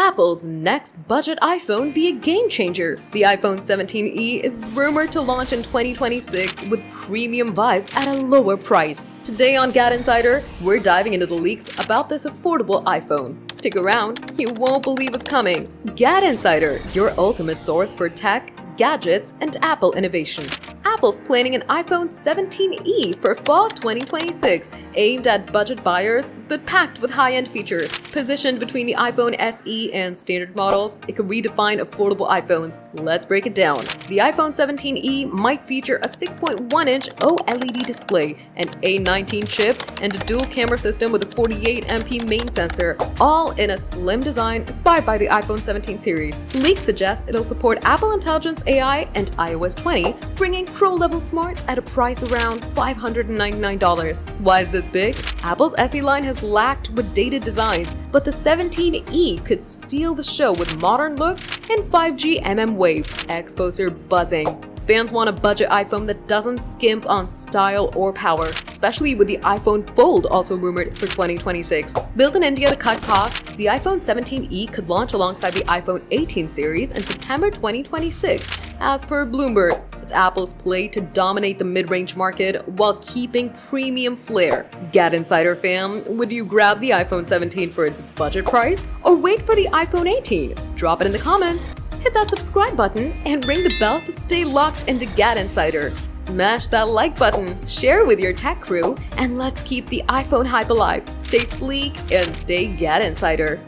Apple's next budget iPhone be a game changer? The iPhone 17e is rumored to launch in 2026 with premium vibes at a lower price. Today on GadInsider, we're diving into the leaks about this affordable iPhone. Stick around, you won't believe it's coming. GadInsider, your ultimate source for tech, gadgets, and Apple innovations. Apple's planning an iPhone 17e for fall 2026, aimed at budget buyers but packed with high-end features. Positioned between the iPhone SE and standard models, it could redefine affordable iPhones. Let's break it down. The iPhone 17e might feature a 6.1-inch OLED display, an A19 chip, and a dual camera system with a 48MP main sensor, all in a slim design inspired by the iPhone 17 series. Leaks suggest it'll support Apple Intelligence AI and iOS 20, bringing pro-level smart at a price around $599. Why is this big? Apple's SE line has lacked with dated designs, but the 17e could steal the show with modern looks and 5G mmWave. Expos are buzzing. Fans want a budget iPhone that doesn't skimp on style or power, especially with the iPhone Fold also rumored for 2026. Built in India to cut costs, the iPhone 17e could launch alongside the iPhone 18 series in September 2026, as per Bloomberg. It's Apple's play to dominate the mid-range market while keeping premium flair. GadInsider fam, would you grab the iPhone 17 for its budget price or wait for the iPhone 18? Drop it in the comments. Hit that subscribe button and ring the bell to stay locked into GadInsider. Smash that like button, share with your tech crew, and let's keep the iPhone hype alive. Stay sleek and stay GadInsider.